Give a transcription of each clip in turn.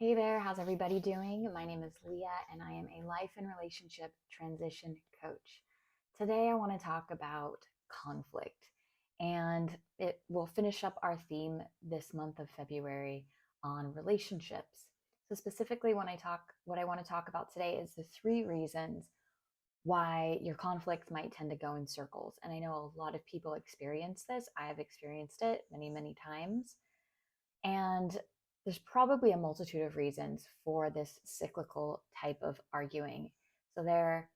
Hey there, how's everybody doing? My name is Leah, and I am a life and relationship transition coach. Today, I want to talk about conflict, and it will finish up our theme this month of February on relationships. So, specifically, what I want to talk about today is the three reasons why your conflicts might tend to go in circles. And I know a lot of people experience this. I have experienced it many, many times. And there's probably a multitude of reasons for this cyclical type of arguing. So there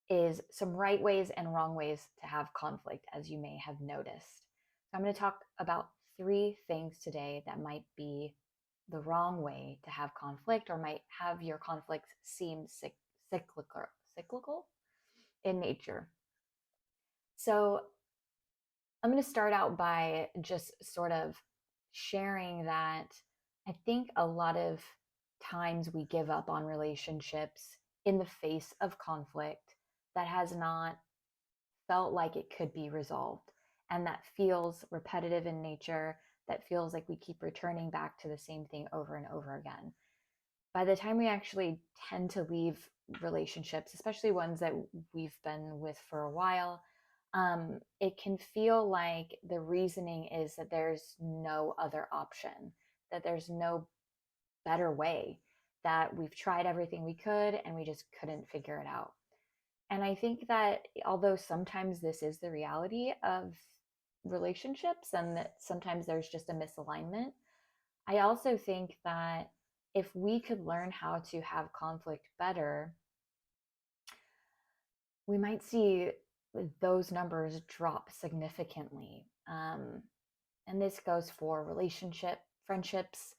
is some right ways and wrong ways to have conflict, as you may have noticed. So I'm going to talk about three things today that might be the wrong way to have conflict or might have your conflicts seem cyclical in nature. So I'm going to start out by just sort of sharing that I think a lot of times we give up on relationships in the face of conflict that has not felt like it could be resolved and that feels repetitive in nature, that feels like we keep returning back to the same thing over and over again. By the time we actually tend to leave relationships, especially ones that we've been with for a while, it can feel like the reasoning is that there's no other option, that there's no better way, that we've tried everything we could and we just couldn't figure it out. And I think that although sometimes this is the reality of relationships and that sometimes there's just a misalignment, I also think that if we could learn how to have conflict better, we might see those numbers drop significantly. And this goes for relationship, friendships,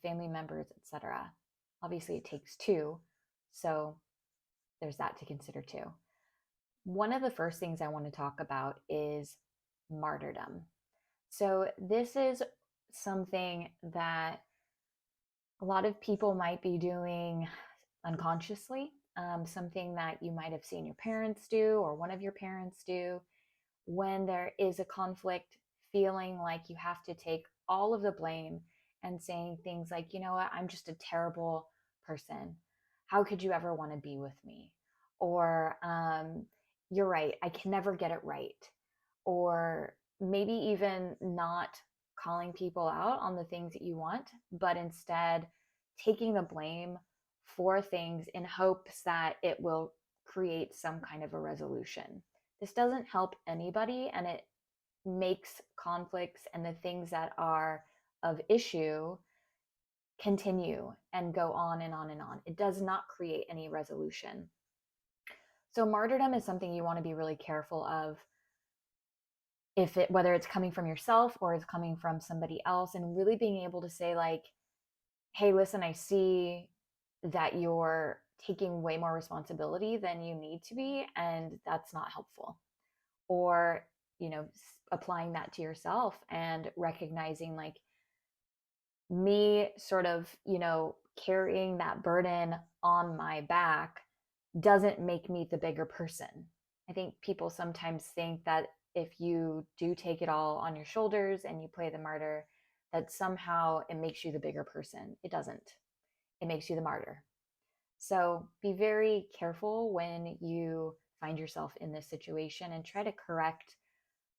family members, etc. Obviously, it takes two, so there's that to consider too. One of the first things I want to talk about is martyrdom. So, this is something that a lot of people might be doing unconsciously, something that you might have seen your parents do or one of your parents do when there is a conflict, feeling like you have to take all of the blame and saying things like, you know what, I'm just a terrible person. How could you ever want to be with me? Or, you're right, I can never get it right. Or maybe even not calling people out on the things that you want, but instead taking the blame for things in hopes that it will create some kind of a resolution. This doesn't help anybody, and it makes conflicts and the things that are of issue continue and go on and on and on. It does not create any resolution. So martyrdom is something you want to be really careful of, if it, whether it's coming from yourself or it's coming from somebody else, and really being able to say like, hey, listen, I see that you're taking way more responsibility than you need to be, and that's not helpful. Or, you know, applying that to yourself and recognizing like, me sort of, carrying that burden on my back doesn't make me the bigger person. I think people sometimes think that if you do take it all on your shoulders and you play the martyr, that somehow it makes you the bigger person. It doesn't. It makes you the martyr. So be very careful when you find yourself in this situation and try to correct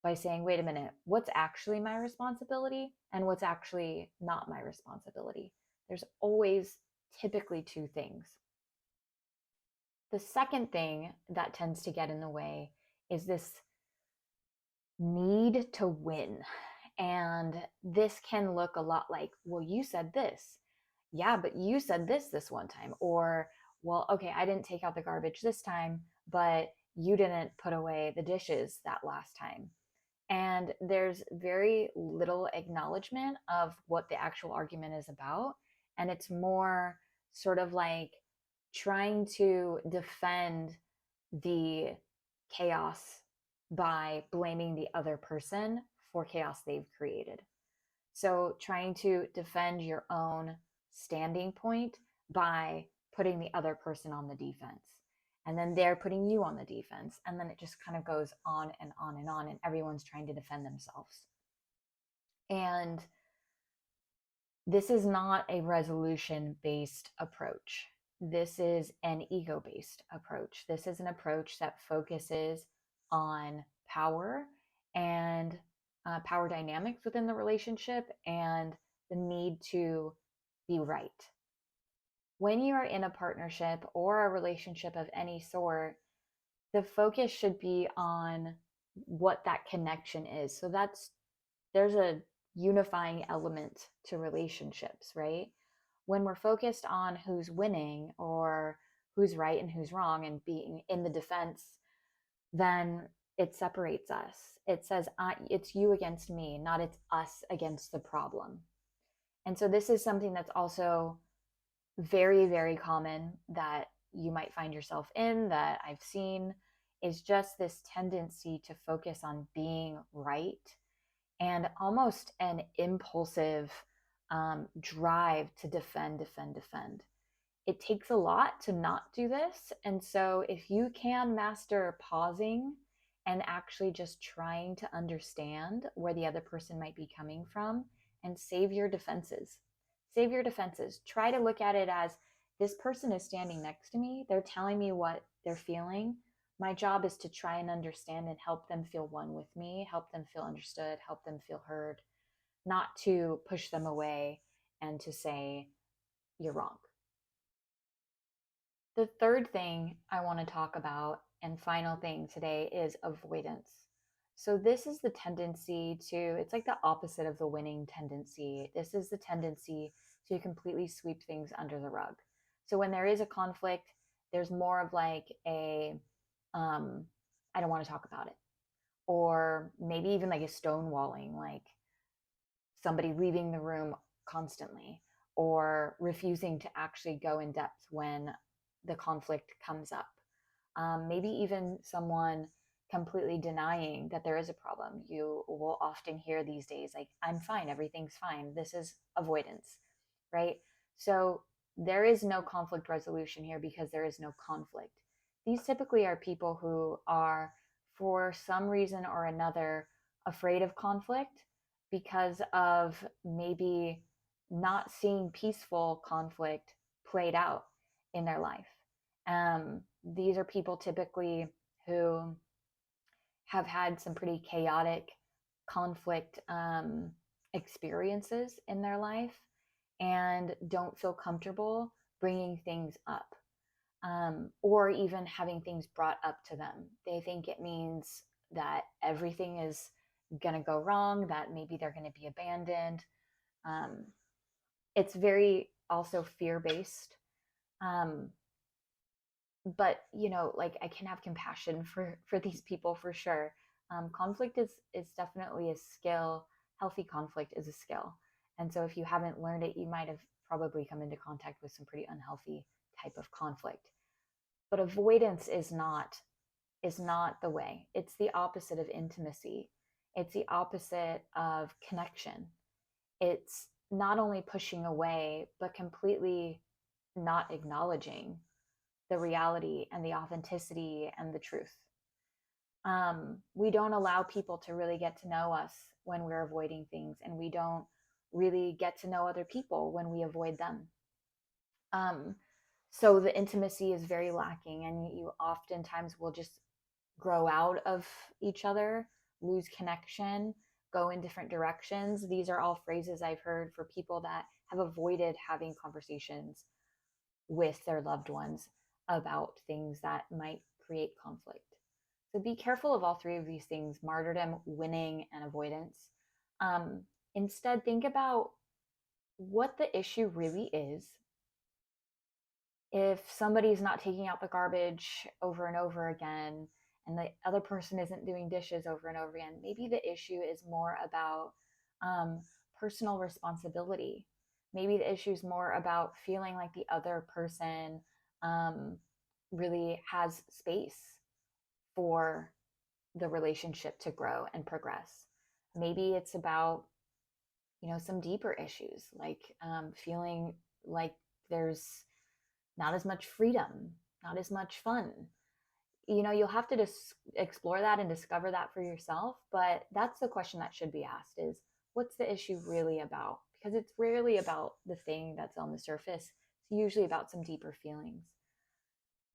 by saying, wait a minute, what's actually my responsibility and what's actually not my responsibility? There's always typically two things. The second thing that tends to get in the way is this need to win. And this can look a lot like, well, you said this. Yeah, but you said this one time. Or, well, okay, I didn't take out the garbage this time, but you didn't put away the dishes that last time. And there's very little acknowledgement of what the actual argument is about. And it's more sort of like trying to defend the chaos by blaming the other person for chaos they've created. So trying to defend your own standing point by putting the other person on the defense. And then they're putting you on the defense. And then it just kind of goes on and on and on, and everyone's trying to defend themselves. And This is not a resolution based approach. This is an ego based approach. This is an approach that focuses on power and power dynamics within the relationship and the need to be right. When you are in a partnership or a relationship of any sort, the focus should be on what that connection is. So there's a unifying element to relationships, right? When we're focused on who's winning or who's right and who's wrong and being in the defense, then it separates us. It says, it's you against me, not it's us against the problem. And so this is something that's also very, very common that you might find yourself in, that I've seen, is just this tendency to focus on being right and almost an impulsive drive to defend, defend, defend. It takes a lot to not do this. And so, if you can master pausing and actually just trying to understand where the other person might be coming from and save your defenses, save your defenses. Try to look at it as this person is standing next to me. They're telling me what they're feeling. My job is to try and understand and help them feel one with me, help them feel understood, help them feel heard, not to push them away and to say, you're wrong. The third thing I want to talk about and final thing today is avoidance. So, this is the tendency to, it's like the opposite of the winning tendency. This is the tendency to completely sweep things under the rug. So, when there is a conflict, there's more of like um, I don't want to talk about it. Or maybe even like a stonewalling, like somebody leaving the room constantly or refusing to actually go in depth when the conflict comes up. Maybe even someone completely denying that there is a problem. You will often hear these days, like, I'm fine, everything's fine. This is avoidance, right? So there is no conflict resolution here because there is no conflict. These typically are people who are, for some reason or another, afraid of conflict because of maybe not seeing peaceful conflict played out in their life. These are people typically who have had some pretty chaotic conflict experiences in their life and don't feel comfortable bringing things up or even having things brought up to them. They think it means that everything is going to go wrong, that maybe they're going to be abandoned. Um, it's very also fear based. Um, but like I can have compassion for these people for sure. Conflict is definitely a skill. Healthy conflict is a skill, and so if you haven't learned it, you might have probably come into contact with some pretty unhealthy type of conflict. But avoidance is not the way. It's the opposite of intimacy. It's the opposite of connection. It's not only pushing away but completely not acknowledging the reality and the authenticity and the truth. We don't allow people to really get to know us when we're avoiding things, and we don't really get to know other people when we avoid them. Um, so the intimacy is very lacking, and you oftentimes will just grow out of each other, lose connection, go in different directions. These are all phrases I've heard for people that have avoided having conversations with their loved ones about things that might create conflict. So be careful of all three of these things: martyrdom, winning, and avoidance. Um, Instead, think about what the issue really is. If somebody's not taking out the garbage over and over again, and the other person isn't doing dishes over and over again, maybe the issue is more about um, personal responsibility. Maybe the issue is more about feeling like the other person um, really has space for the relationship to grow and progress. Maybe it's about, some deeper issues like feeling like there's not as much freedom, not as much fun. You'll have to just explore that and discover that for yourself. But that's the question that should be asked is, what's the issue really about? because it's rarely about the thing that's on the surface. It's usually about some deeper feelings.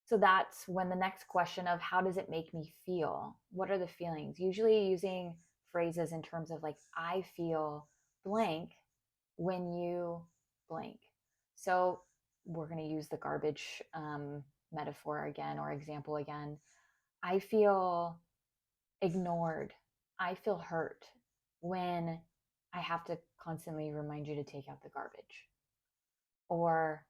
So that's when the next question of how does it make me feel? What are the feelings? Usually using phrases in terms of like, I feel blank when you blank. So we're going to use the garbage metaphor again or example again. I feel ignored. I feel hurt when I have to constantly remind you to take out the garbage. Or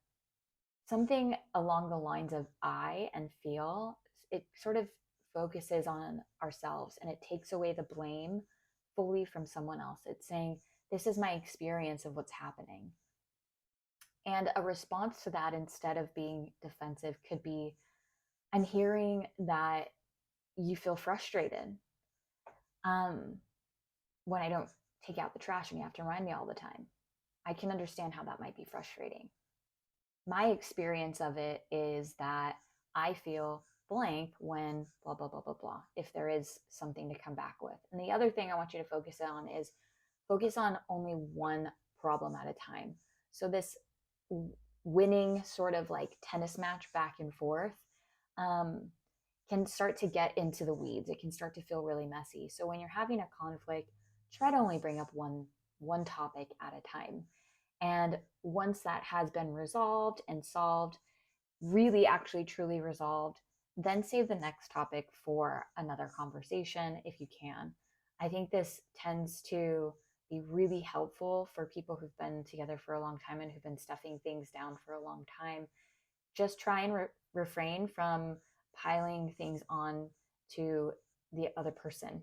something along the lines of I and feel, it sort of focuses on ourselves and it takes away the blame fully from someone else. It's saying, this is my experience of what's happening. And a response to that, instead of being defensive, could be, I'm hearing that you feel frustrated um, when I don't take out the trash and you have to remind me all the time. I can understand how that might be frustrating. My experience of it is that I feel blank when blah, blah, blah, blah, blah, if there is something to come back with. And the other thing I want you to focus on is focus on only one problem at a time. So this winning sort of like tennis match back and forth um, can start to get into the weeds. It can start to feel really messy. So when you're having a conflict, try to only bring up one topic at a time. And once that has been resolved and solved, really actually truly resolved, then save the next topic for another conversation if you can. I think this tends to be really helpful for people who've been together for a long time and who've been stuffing things down for a long time. Just try and refrain from piling things on to the other person.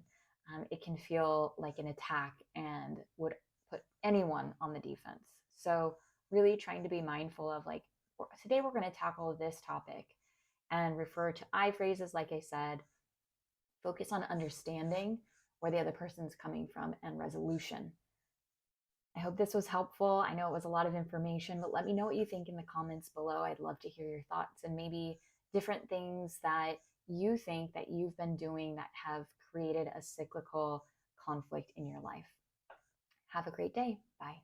It can feel like an attack and would put anyone on the defense. So, really trying to be mindful of like, today we're going to tackle this topic and refer to I phrases, like I said, focus on understanding where the other person's coming from and resolution. I hope this was helpful. I know it was a lot of information, but let me know what you think in the comments below. I'd love to hear your thoughts and maybe different things that you think that you've been doing that have created a cyclical conflict in your life. Have a great day. Bye.